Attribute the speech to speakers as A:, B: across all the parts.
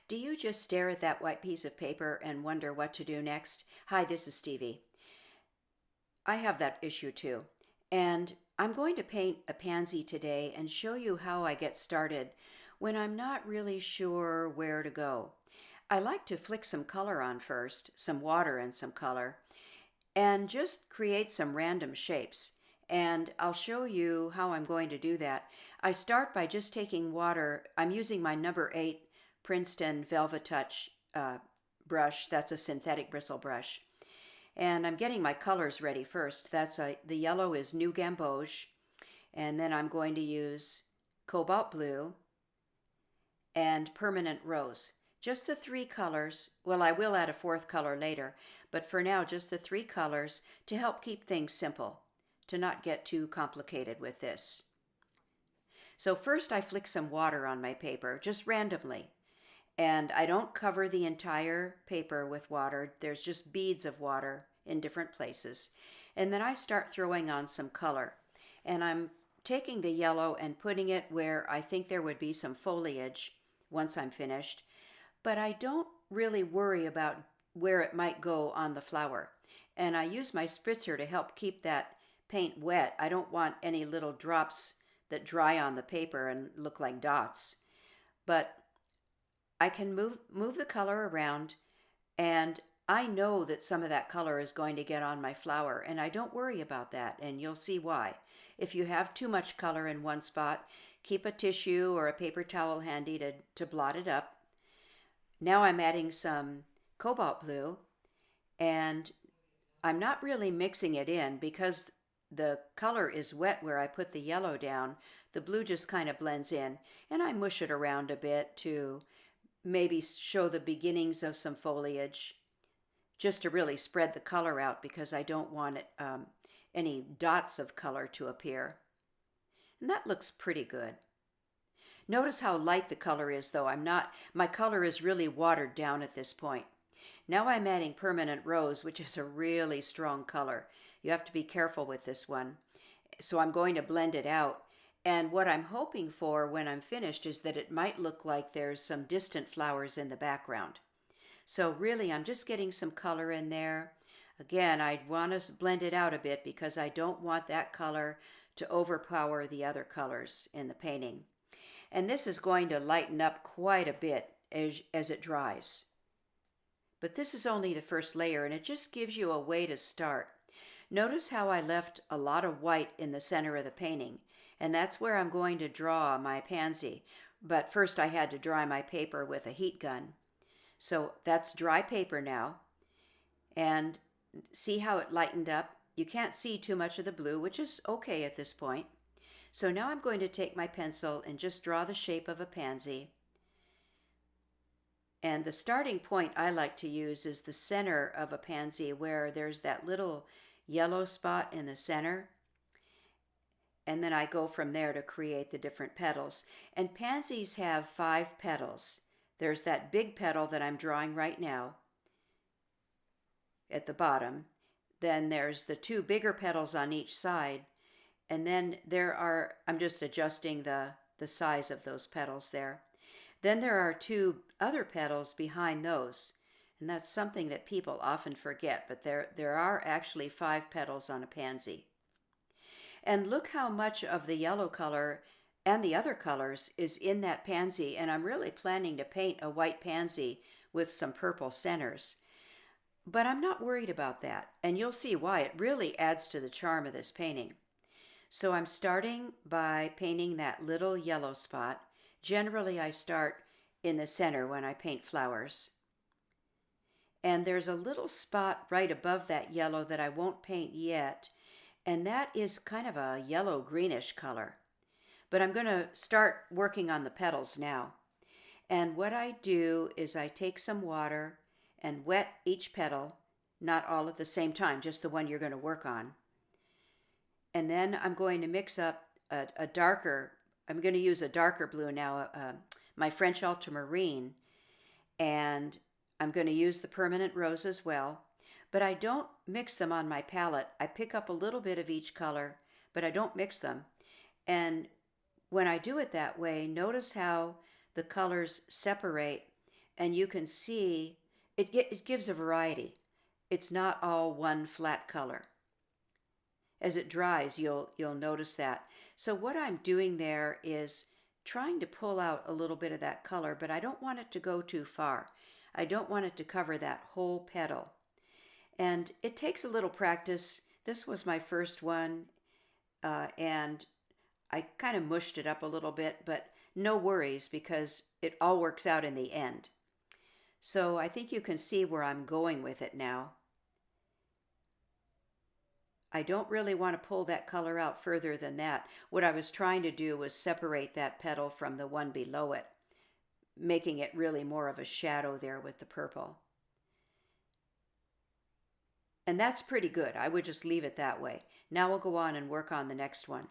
A: Do you just stare at that white piece of paper and wonder what to do next? Hi, this is Stevie. I have that issue too. And I'm going to paint a pansy today and show you how I get started when I'm not really sure where to go. I like to flick some color on first, some water and some color, and just create some random shapes. And I'll show you how I'm going to do that. I start by just taking water. I'm using my number 8 Princeton Velvet Touch brush. That's a synthetic bristle brush. And I'm getting my colors ready first. The yellow is New Gamboge, and then I'm going to use Cobalt Blue and Permanent Rose. Just the 3 colors. Well, I will add a 4th color later, but for now, just the 3 colors to help keep things simple, to not get too complicated with this. So first I flick some water on my paper, just randomly. And I don't cover the entire paper with water. There's just beads of water in different places. And then I start throwing on some color. And I'm taking the yellow and putting it where I think there would be some foliage once I'm finished. But I don't really worry about where it might go on the flower. And I use my spritzer to help keep that paint wet. I don't want any little drops that dry on the paper and look like dots. But I can move the color around, and I know that some of that color is going to get on my flower, and I don't worry about that, and you'll see why. If you have too much color in one spot, keep a tissue or a paper towel handy to blot it up. Now I'm adding some cobalt blue, and I'm not really mixing it in because the color is wet where I put the yellow down. The blue just kind of blends in, and I mush it around a bit to maybe show the beginnings of some foliage, just to really spread the color out because I don't want any dots of color to appear. And that looks pretty good. Notice how light the color is though. My color is really watered down at this point. Now I'm adding Permanent Rose, which is a really strong color. You have to be careful with this one. So I'm going to blend it out. And what I'm hoping for when I'm finished is that it might look like there's some distant flowers in the background. So really, I'm just getting some color in there. Again, I'd want to blend it out a bit because I don't want that color to overpower the other colors in the painting. And this is going to lighten up quite a bit as it dries. But this is only the first layer, and it just gives you a way to start. Notice how I left a lot of white in the center of the painting. And that's where I'm going to draw my pansy. But first I had to dry my paper with a heat gun. So that's dry paper now. And see how it lightened up? You can't see too much of the blue, which is okay at this point. So now I'm going to take my pencil and just draw the shape of a pansy. And the starting point I like to use is the center of a pansy where there's that little yellow spot in the center. And then I go from there to create the different petals. And pansies have 5 petals. There's that big petal that I'm drawing right now at the bottom. Then there's the 2 bigger petals on each side. And then I'm just adjusting the size of those petals there. Then there are 2 other petals behind those. And that's something that people often forget, but there are actually 5 petals on a pansy. And look how much of the yellow color and the other colors is in that pansy, and I'm really planning to paint a white pansy with some purple centers. But I'm not worried about that, and you'll see why. It really adds to the charm of this painting. So I'm starting by painting that little yellow spot. Generally, I start in the center when I paint flowers. And there's a little spot right above that yellow that I won't paint yet, and that is kind of a yellow-greenish color. But I'm going to start working on the petals now. And what I do is I take some water and wet each petal, not all at the same time, just the one you're going to work on. And then I'm going to mix up I'm going to use a darker blue now, my French ultramarine, and I'm going to use the Permanent Rose as well. But I don't mix them on my palette. I pick up a little bit of each color, but I don't mix them. And when I do it that way, notice how the colors separate and you can see it gives a variety. It's not all one flat color. As it dries, you'll notice that. So what I'm doing there is trying to pull out a little bit of that color, but I don't want it to go too far. I don't want it to cover that whole petal. And it takes a little practice. This was my first one, and I kind of mushed it up a little bit, but no worries because it all works out in the end. So I think you can see where I'm going with it now. I don't really want to pull that color out further than that. What I was trying to do was separate that petal from the one below it, making it really more of a shadow there with the purple. And that's pretty good. I would just leave it that way. Now we'll go on and work on the next one.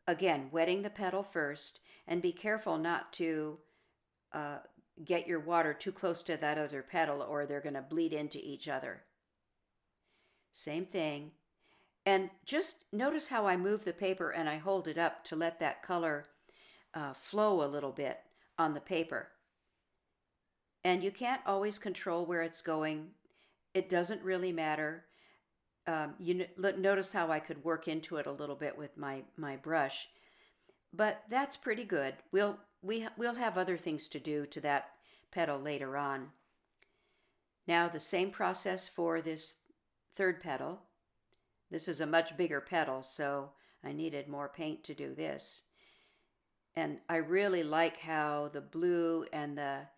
A: Again, wetting the petal first, and be careful not to get your water too close to that other petal or they're going to bleed into each other. Same thing. And just notice how I move the paper and I hold it up to let that color flow a little bit on the paper. And you can't always control where it's going. It doesn't really matter. Notice how I could work into it a little bit with my brush. But that's pretty good. We'll have other things to do to that petal later on. Now the same process for this third petal. This is a much bigger petal, so I needed more paint to do this. And I really like how the blue and the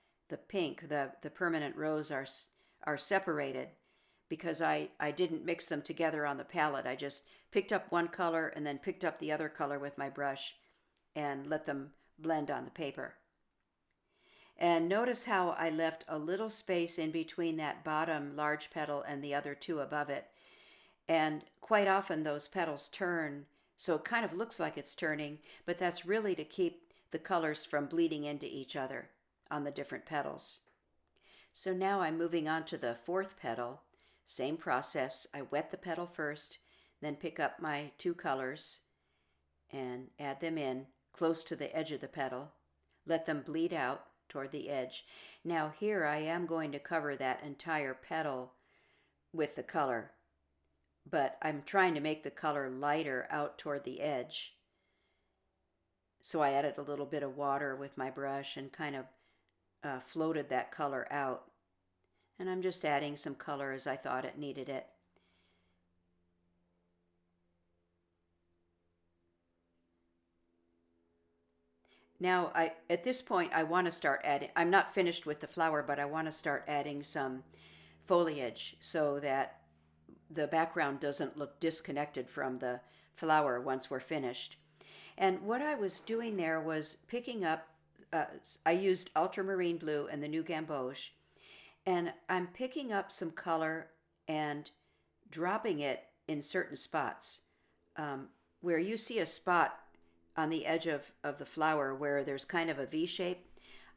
A: pink, the permanent rose are separated because I didn't mix them together on the palette. I just picked up one color and then picked up the other color with my brush and let them blend on the paper. And notice how I left a little space in between that bottom large petal and the other two above it. And quite often those petals turn, so it kind of looks like it's turning, but that's really to keep the colors from bleeding into each other on the different petals. So now I'm moving on to the fourth petal. Same process. I wet the petal first, then pick up my two colors and add them in close to the edge of the petal. Let them bleed out toward the edge. Now here I am going to cover that entire petal with the color, but I'm trying to make the color lighter out toward the edge. So I added a little bit of water with my brush and kind of floated that color out. And I'm just adding some color as I thought it needed it. Now, at this point, I want to start adding, I'm not finished with the flower, but I want to start adding some foliage so that the background doesn't look disconnected from the flower once we're finished. And what I was doing there was picking up, I used ultramarine blue and the new gamboge, and I'm picking up some color and dropping it in certain spots. Where you see a spot on the edge of the flower where there's kind of a V shape,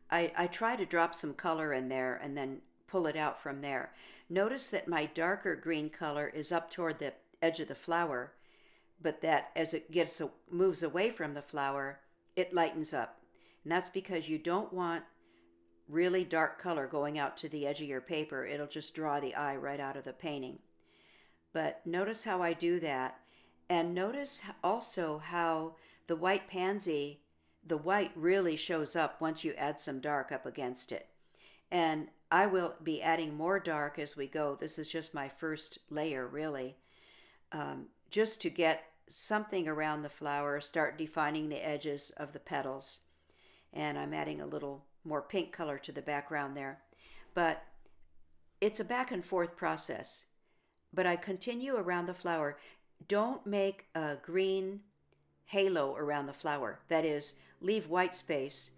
A: I try to drop some color in there and then pull it out from there. Notice that my darker green color is up toward the edge of the flower, but that as it moves away from the flower, it lightens up. And that's because you don't want really dark color going out to the edge of your paper. It'll just draw the eye right out of the painting. But notice how I do that. And notice also how the white pansy, the white really shows up once you add some dark up against it. And I will be adding more dark as we go. This is just my first layer, really. Just to get something around the flower, start defining the edges of the petals. And I'm adding a little more pink color to the background there. But it's a back and forth process. But I continue around the flower. Don't make a green halo around the flower. That is, leave white space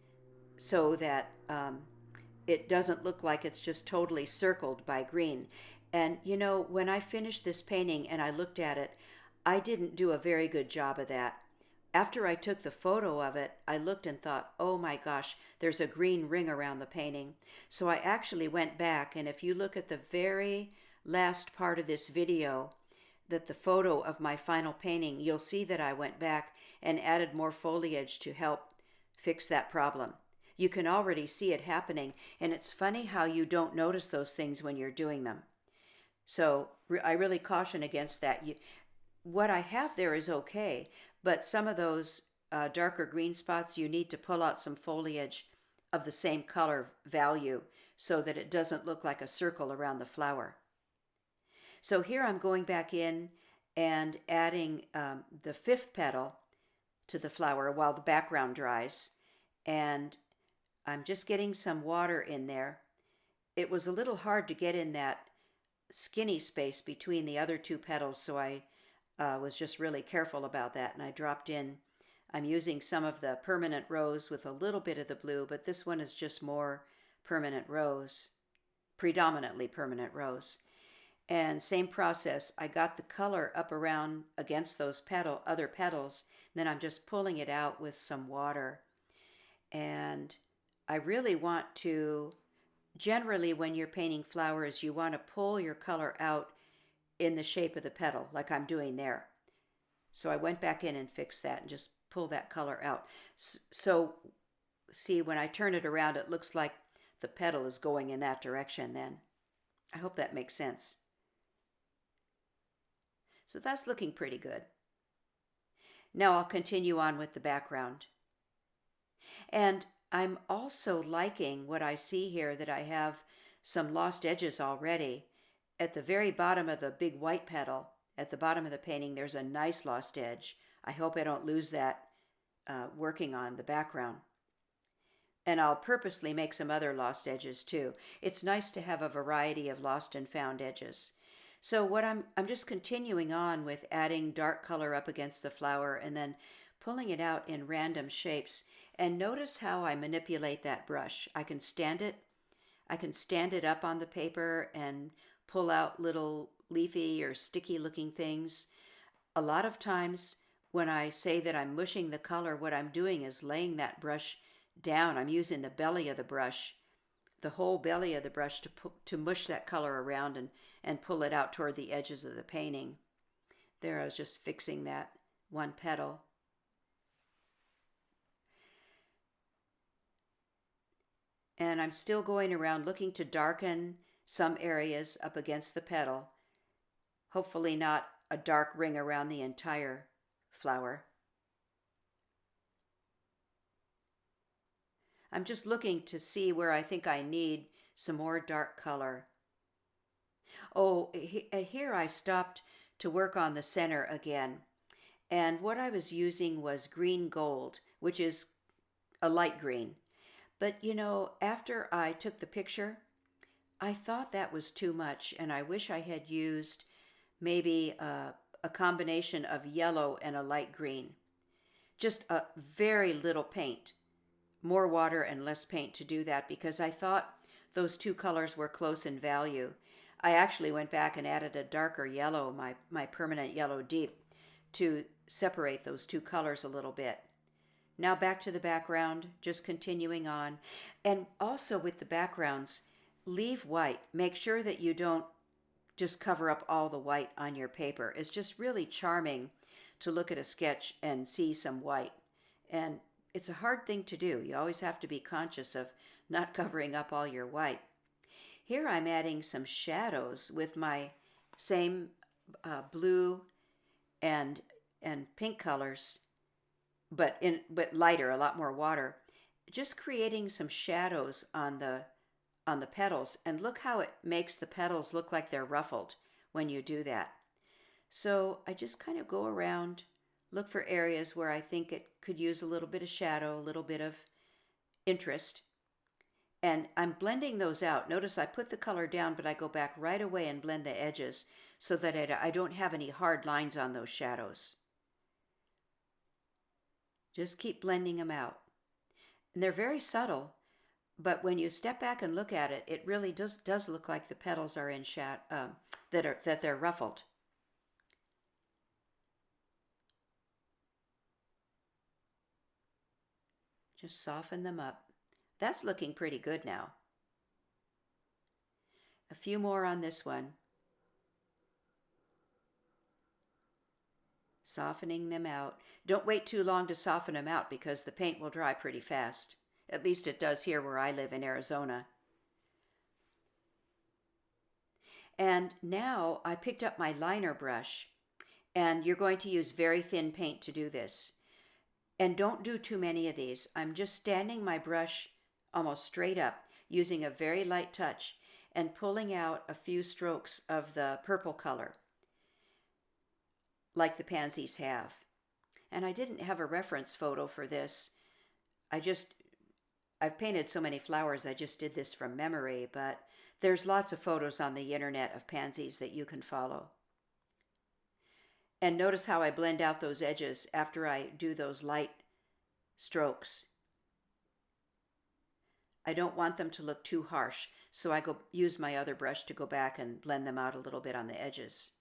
A: so that it doesn't look like it's just totally circled by green. And you know, when I finished this painting and I looked at it, I didn't do a very good job of that. After I took the photo of it, I looked and thought, oh my gosh, there's a green ring around the painting. So I actually went back, and if you look at the very last part of this video, that the photo of my final painting, you'll see that I went back and added more foliage to help fix that problem. You can already see it happening, and it's funny how you don't notice those things when you're doing them. So I really caution against that. What I have there is okay, but some of those darker green spots, you need to pull out some foliage of the same color value so that it doesn't look like a circle around the flower. So here I'm going back in and adding the fifth petal to the flower while the background dries. And I'm just getting some water in there. It was a little hard to get in that skinny space between the other two petals, so I was just really careful about that. And I dropped in, I'm using some of the permanent rose with a little bit of the blue, but this one is just more permanent rose, predominantly permanent rose. And same process, I got the color up around against those other petals, then I'm just pulling it out with some water. And I really want to, generally when you're painting flowers, you want to pull your color out in the shape of the petal, like I'm doing there. So I went back in and fixed that and just pull that color out. So see, when I turn it around, it looks like the petal is going in that direction then. I hope that makes sense. So that's looking pretty good. Now I'll continue on with the background. And I'm also liking what I see here, that I have some lost edges already. At the very bottom of the big white petal, at the bottom of the painting, there's a nice lost edge. I hope I don't lose that working on the background. And I'll purposely make some other lost edges too. It's nice to have a variety of lost and found edges. So what I'm just continuing on with adding dark color up against the flower and then pulling it out in random shapes. And notice how I manipulate that brush. I can stand it up on the paper and pull out little leafy or sticky looking things. A lot of times when I say that I'm mushing the color, what I'm doing is laying that brush down. I'm using the belly of the brush, the whole belly of the brush to mush that color around and pull it out toward the edges of the painting. There, I was just fixing that one petal. And I'm still going around looking to darken some areas up against the petal. Hopefully not a dark ring around the entire flower. I'm just looking to see where I think I need some more dark color. Oh, here I stopped to work on the center again. And what I was using was green gold, which is a light green. But you know, after I took the picture, I thought that was too much, and I wish I had used maybe a combination of yellow and a light green. Just a very little paint, more water and less paint to do that, because I thought those two colors were close in value. I actually went back and added a darker yellow, my permanent yellow deep, to separate those two colors a little bit. Now back to the background, just continuing on. And also with the backgrounds, leave white. Make sure that you don't just cover up all the white on your paper. It's just really charming to look at a sketch and see some white. And it's a hard thing to do. You always have to be conscious of not covering up all your white. Here I'm adding some shadows with my same blue and pink colors, but lighter, a lot more water. Just creating some shadows on the petals, and look how it makes the petals look like they're ruffled when you do that. So I just kind of go around, look for areas where I think it could use a little bit of shadow, a little bit of interest, and I'm blending those out. Notice I put the color down, but I go back right away and blend the edges so that I don't have any hard lines on those shadows. Just keep blending them out. And they're very subtle, but when you step back and look at it, it really does look like the petals are in that they're ruffled. Just soften them up. That's looking pretty good now. A few more on this one. Softening them out. Don't wait too long to soften them out because the paint will dry pretty fast, At least it does here where I live in Arizona. And now I picked up my liner brush, and you're going to use very thin paint to do this. And don't do too many of these. I'm just standing my brush almost straight up, using a very light touch, and pulling out a few strokes of the purple color, like the pansies have. And I didn't have a reference photo for this. I've painted so many flowers, I just did this from memory, but there's lots of photos on the internet of pansies that you can follow. And notice how I blend out those edges after I do those light strokes. I don't want them to look too harsh, so I use my other brush to go back and blend them out a little bit on the edges.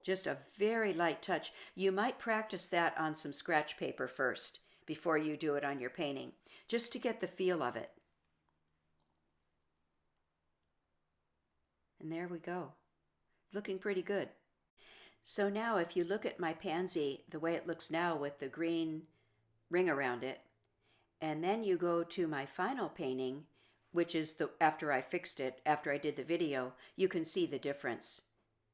A: Just a very light touch. You might practice that on some scratch paper first before you do it on your painting, just to get the feel of it. And there we go. Looking pretty good. So now if you look at my pansy, the way it looks now with the green ring around it, and then you go to my final painting, which is after I fixed it, after I did the video, you can see the difference.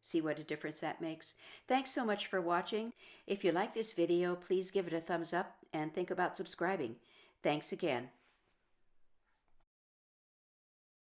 A: See what a difference that makes? Thanks so much for watching. If you like this video, please give it a thumbs up and think about subscribing. Thanks again.